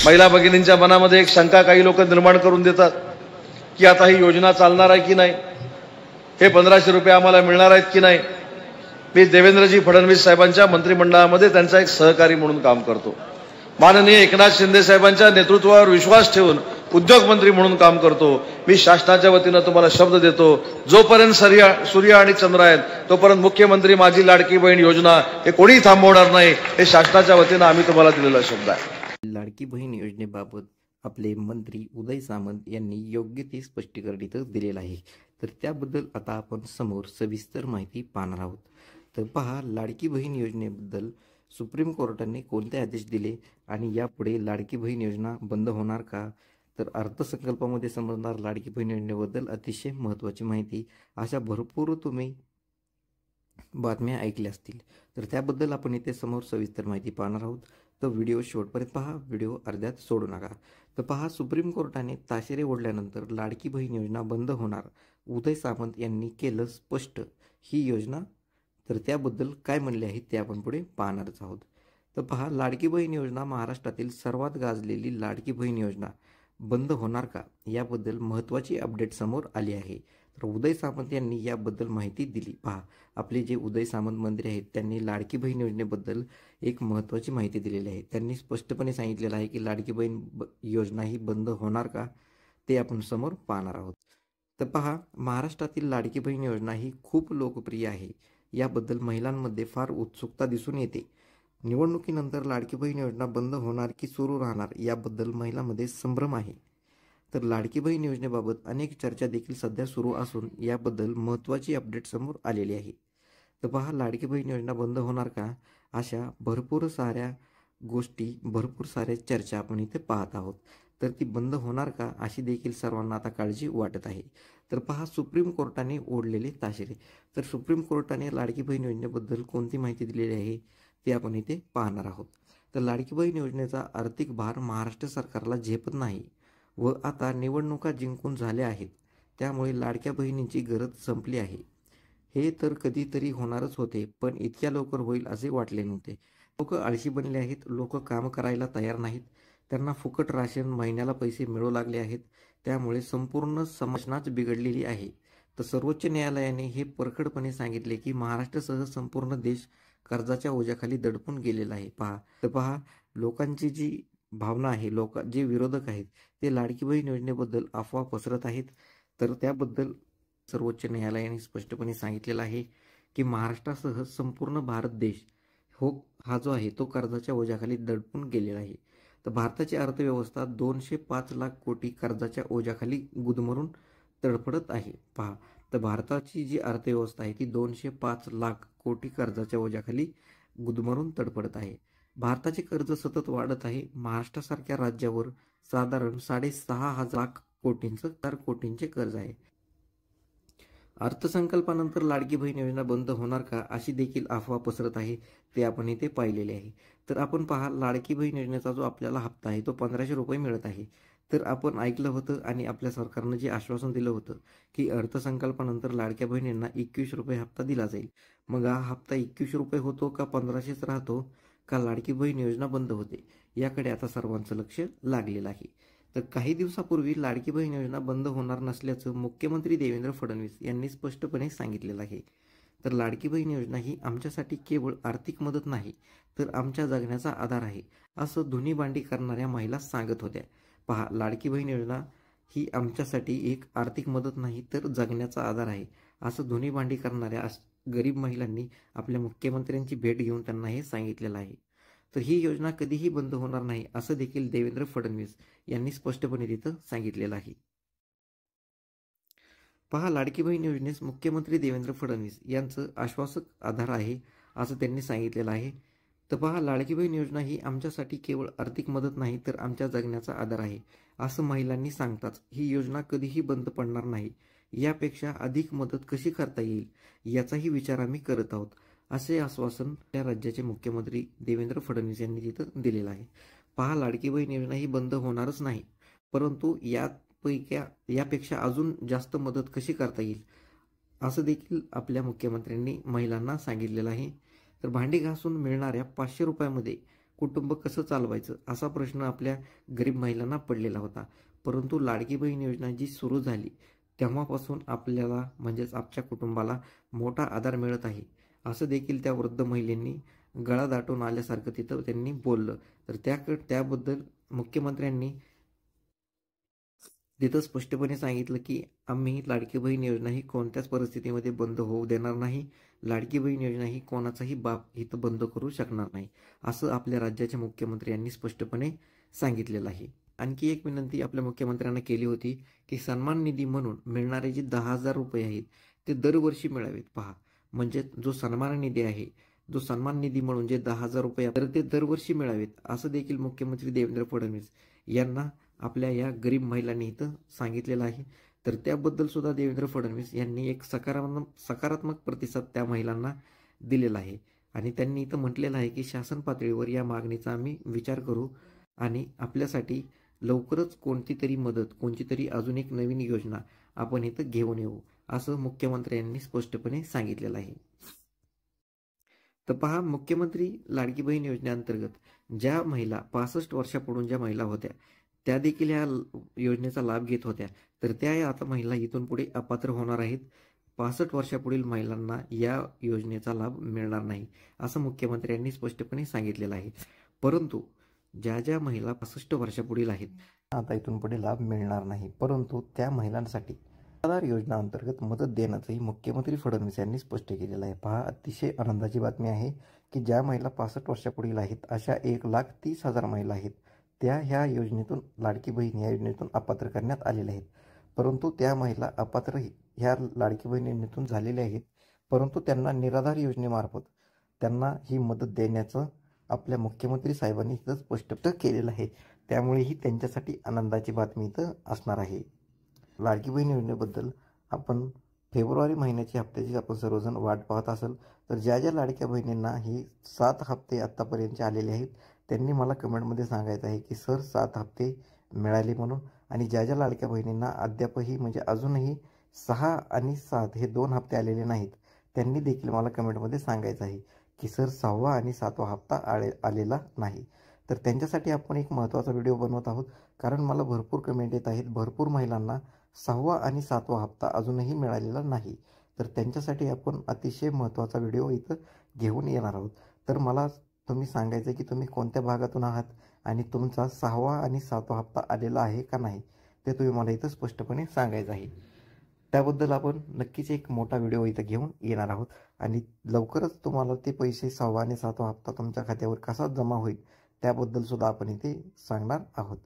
महिला भगिनींच्या मनामध्ये एक शंका काही लोक निर्माण करून देतात की आता ही योजना चालणार आहे की नाही, हे 1500 रुपये आम्हाला मिळणार आहेत की नाही. मी देवेंद्रजी फडणवीस साहेबांच्या मंत्रिमंडळामध्ये त्यांचा एक सहकारी म्हणून काम करतो. माननीय एकनाथ शिंदे साहेबांच्या नेतृत्वावर विश्वास ठेवून उद्योगमंत्री म्हणून काम करतो. मी शासनाच्या वतीनं तुम्हाला शब्द देतो, जोपर्यंत सूर्य आणि चंद्र आहेत तोपर्यंत मुख्यमंत्री माझी लाडकी बहीण योजना हे कोणी थांबवणार नाही, हे शासनाच्या वतीनं आम्ही तुम्हाला दिलेला शब्द आहे. लाडकी बहीण योजनेबाबत आपले मंत्री उदय सामंत यांनी योग्य ते स्पष्टीकरण इथं दिलेलं आहे. तर त्याबद्दल आता आपण समोर सविस्तर माहिती पाहणार आहोत. तर पहा, लाडकी बहीण योजनेबद्दल सुप्रीम कोर्टाने कोणते आदेश दिले आणि यापुढे लाडकी बहीण योजना बंद होणार का, तर अर्थसंकल्पामध्ये समजणार लाडकी बहीण योजनेबद्दल अतिशय महत्त्वाची माहिती, अशा भरपूर तुम्ही बातम्या ऐकल्या असतील. तर त्याबद्दल आपण इथे समोर सविस्तर माहिती पाहणार आहोत. तर व्हिडिओ शेवटपर्यंत पहा, व्हिडिओ अर्ध्यात सोडू नका. तर पहा, सुप्रीम कोर्टाने ताशेरे ओढल्यानंतर लाडकी बहीण योजना बंद होणार, उदय सामंत यांनी केलं स्पष्ट ही योजना. तर त्याबद्दल काय म्हणले आहे ते आपण पुढे पाहणारच आहोत. तर पहा, लाडकी बहीण योजना महाराष्ट्रातील सर्वात गाजलेली लाडकी बहीण योजना बंद होणार का, याबद्दल महत्त्वाची अपडेट समोर आली आहे. तर उदय सामंत यांनी याबद्दल माहिती दिली. पहा, आपले जे उदय सामंत मंत्री आहेत त्यांनी लाडकी बहीण योजनेबद्दल एक महत्त्वाची माहिती दिलेली आहे. त्यांनी स्पष्टपणे सांगितलेलं आहे की लाडकी बहीण योजना ही बंद होणार का, ते आपण समोर पाहणार आहोत. तर पहा, महाराष्ट्रातील लाडकी बहीण योजना ही खूप लोकप्रिय आहे. याबद्दल महिलांमध्ये फार उत्सुकता दिसून येते. निवडणुकीनंतर लाडकी बहीण योजना बंद होणार की सुरू राहणार याबद्दल महिलांमध्ये संभ्रम आहे. तर लाडकी बहीण योजनेबाबत अनेक चर्चा देखील सध्या सुरू असून याबद्दल महत्त्वाची अपडेट समोर आलेली आहे. तर पहा, लाडकी बहीण योजना बंद होणार का, अशा भरपूर साऱ्या गोष्टी, भरपूर साऱ्या चर्चा आपण इथे पाहत आहोत. तर ती बंद होणार का, अशी देखील सर्वांना आता काळजी वाटत आहे. तर पहा, सुप्रीम कोर्टाने ओढलेले ताशेरे. तर सुप्रीम कोर्टाने लाडकी बहीण योजनेबद्दल कोणती माहिती दिलेली आहे ते आपण इथे पाहणार आहोत. तर लाडकी बहीण योजनेचा आर्थिक भार महाराष्ट्र सरकारला झेपत नाही व आता निवडणुका जिंकून झाल्या आहेत, त्यामुळे लाडक्या बहिणींची गरज संपली आहे. हे तर कधीतरी होणारच होते, पण इतक्या लवकर होईल असे वाटले नव्हते. लोक आळशी बनले आहेत, लोक काम करायला तयार नाहीत, त्यांना फुकट राशन, महिन्याला पैसे मिळू लागले आहेत, त्यामुळे संपूर्ण संरचनाच बिघडलेली आहे. तर सर्वोच्च न्यायालयाने हे परखडपणे सांगितले की महाराष्ट्रासह संपूर्ण देश कर्जाच्या ओझ्याखाली दडपून गेलेला आहे. पहा, लोकांची जी भावना आहे, जे विरोधक आहेत ते लाडकी बहीण योजनेबद्दल अफवा पसरत आहेत. तर त्याबद्दल सर्वोच्च न्यायालयाने स्पष्टपणे सांगितलेलं आहे की महाराष्ट्रासह संपूर्ण भारत देश हा जो आहे तो कर्जाच्या ओझ्याखाली दडपून गेलेला आहे. तर भारताची अर्थव्यवस्था 205 लाख कोटी कर्जाच्या ओझ्याखाली गुदमरून तडफडत आहे. पहा, तर भारताची जी अर्थव्यवस्था आहे ती 205 लाख कोटी कर्जाच्या ओझ्याखाली गुदमरून तडफडत आहे. भारताचे कर्ज सतत वाढत आहे. महाराष्ट्रासारख्या राज्यावर साधारण 6.5 लाख कोटींचे कर्ज आहे. अर्थसंकल्पानंतर लाडकी बहीण योजना बंद होणार का, अशी देखील अफवा पसरत आहे, ते आपण इथे पाहिलेले आहे. तर आपण पहा, लाडकी बहीण योजनेचा जो आपल्याला हप्ता आहे तो 1500 रुपये मिळत आहे. तर आपण ऐकलं होतं आणि आपल्या सरकारनं जे आश्वासन दिलं होतं की अर्थसंकल्पानंतर लाडक्या बहिणींना 21 रुपये हप्ता दिला जाईल. मग हा हप्ता 21 रुपये होतो का 1500च राहतो का लाडकी बहीण योजना बंद होते, याकडे आता सर्वांचं लक्ष लागलेलं आहे. तर काही दिवसापूर्वी लाडकी बहीण योजना बंद होणार नसल्याचं मुख्यमंत्री देवेंद्र फडणवीस यांनी स्पष्टपणे सांगितलेलं आहे. तर लाडकी बहीण योजना ही आमच्यासाठी केवळ आर्थिक मदत नाही, तर आमच्या जगण्याचा आधार आहे, असं धुनीबांडी करणाऱ्या महिला सांगत होत्या. पहा, लाडकी बहीण योजना ही आमच्यासाठी एक आर्थिक मदत नाही तर जगण्याचा आधार आहे, असं धुनीबांडी करणाऱ्या गरीब महिलांनी आपल्या मुख्यमंत्र्यांची भेट घेऊन त्यांना हे सांगितलेलं आहे. तर ही योजना कधीही बंद होणार नाही, असं देखील देवेंद्र फडणवीस यांनी स्पष्टपणे तिथं सांगितलेलं आहे. पहा, लाडकी बहीण योजनेस मुख्यमंत्री देवेंद्र फडणवीस यांचं आश्वासक आधार आहे, असं त्यांनी सांगितलेलं आहे. तर पहा, लाडकी बहीण योजना ही आमच्यासाठी केवळ आर्थिक मदत नाही तर आमच्या जगण्याचा आधार आहे, असं महिलांनी सांगताच ही योजना कधीही बंद पडणार नाही. यापेक्षा अधिक मदत कशी करता येईल याचाही विचार आम्ही करत आहोत, असे आश्वासन त्या राज्याचे मुख्यमंत्री देवेंद्र फडणवीस यांनी तिथं दिलेलं आहे. पहा, लाडकी बहीण योजना ही बंद होणारच नाही, परंतु यापेक्षा अजून जास्त मदत कशी करता येईल असं देखील आपल्या मुख्यमंत्र्यांनी महिलांना सांगितलेलं आहे. तर भांडी घासून मिळणाऱ्या 500 रुपयामध्ये कुटुंब कसं चालवायचं असा प्रश्न आपल्या गरीब महिलांना पडलेला होता. परंतु लाडकी बहीण योजना जी सुरू झाली तेव्हापासून आपल्याला म्हणजेच आमच्या कुटुंबाला मोठा आधार मिळत आहे असं देखील त्या वृद्ध महिलेंनी गळा दाटून आल्यासारखं तिथं त्यांनी बोललं. तर त्याबद्दल मुख्यमंत्र्यांनी तिथं स्पष्टपणे सांगितलं की आम्ही लाडकी बहीण योजना ही कोणत्याच परिस्थितीमध्ये बंद होऊ देणार नाही. लाडकी बहीण योजना ही कोणाचाही बाप इथं बंद करू शकणार नाही असं आपल्या राज्याचे मुख्यमंत्री यांनी स्पष्टपणे सांगितलेलं आहे. आणखी एक विनंती आपल्या मुख्यमंत्र्यांना केली होती की सन्मान निधी म्हणून मिळणारे जे 10,000 रुपये आहेत ते दरवर्षी मिळावेत. पहा, म्हणजे जो सन्मान निधी आहे, जो सन्मान निधी म्हणून जे 10,000 रुपये तर ते दरवर्षी मिळावेत असं देखील मुख्यमंत्री देवेंद्र फडणवीस यांना आपल्या या गरीब महिलांनी इथं सांगितलेलं आहे. तर त्याबद्दल सुद्धा देवेंद्र फडणवीस यांनी एक सकारात्मक प्रतिसाद त्या महिलांना दिलेला आहे आणि त्यांनी इथं म्हटलेलं आहे की शासन पातळीवर या मागणीचा आम्ही विचार करू आणि आपल्यासाठी लवकरच कोणती तरी अजून एक नवीन योजना आपण इथं घेऊन येऊ असं मुख्यमंत्र्यांनी स्पष्टपणे सांगितलेलं आहे. तर पहा, मुख्यमंत्री लाडकी बहीण योजनेअंतर्गत ज्या महिला 65 वर्षापुढून ज्या महिला होत्या त्या देखील या योजनेचा लाभ घेत होत्या, तर त्या आता महिला इथून पुढे अपात्र होणार आहेत. 65 वर्षापुढील महिलांना या योजनेचा लाभ मिळणार नाही असं मुख्यमंत्र्यांनी स्पष्टपणे सांगितलेलं आहे. परंतु ज्या महिला 65 वर्षापुढील आहेत आता इथून पुढे लाभ मिळणार नाही, परंतु त्या महिलांसाठी आधार योजना अंतर्गत मदत देण्याचंही मुख्यमंत्री फडणवीस यांनी स्पष्ट केलेलं आहे. पहा, अतिशय आनंदाची बातमी आहे की ज्या महिला 65 वर्षापुढील आहेत अशा 1,30,000 महिला आहेत त्या ह्या योजनेतून लाडकी बहीण या योजनेतून अपात्र करण्यात आलेल्या आहेत. परंतु त्या महिला अपात्र ह्या लाडकी बहीण योजनेतून झालेल्या आहेत, परंतु त्यांना निराधार योजनेमार्फत त्यांना ही मदत देण्याचं आपल्या मुख्यमंत्री साहेबांनी इथं स्पष्ट केलेलं आहे. त्यामुळे ही त्यांच्यासाठी आनंदाची बातमी इथं असणार आहे. लाडकी बहीण योजनेबद्दल आपण फेब्रुवारी महिन्याची हप्त्याची आपण सर्वजण वाट पाहत असाल, तर ज्या लाडक्या बहिणींना ही 7 हप्ते आत्तापर्यंतचे आलेले आहेत त्यांनी मला कमेंटमध्ये सांगायचं आहे की सर 7 हप्ते मिळाले म्हणून. आणि ज्या लाडक्या बहिणींना अद्यापही म्हणजे अजूनही 6 आणि 7 हे 2 हप्ते आलेले नाहीत त्यांनी देखील मला कमेंटमध्ये सांगायचं आहे की सर 6वा आणि 7वा हप्ता आलेला नाही. तर त्यांच्यासाठी आपण एक महत्त्वाचा व्हिडिओ बनवत आहोत, कारण मला भरपूर कमेंट येत आहेत, भरपूर महिलांना 6वा आणि 7वा हप्ता अजूनही मिळालेला नाही. तर त्यांच्यासाठी आपण अतिशय महत्त्वाचा व्हिडिओ इथं घेऊन येणार आहोत. तर मला तुम्ही सांगायचं की तुम्ही कोणत्या भागातून आहात आणि तुमचा 6वा आणि 7वा हप्ता आलेला आहे का नाही ते तुम्ही मला इथं स्पष्टपणे सांगायचं आहे. त्याबद्दल आपण नक्कीच एक मोठा व्हिडिओ इथं घेऊन येणार आहोत आणि लवकरच तुम्हाला ते पैसे 6वा आणि 7वा हप्ता तुमच्या खात्यावर कसा जमा होईल त्याबद्दल सुद्धा आपण इथे सांगणार आहोत.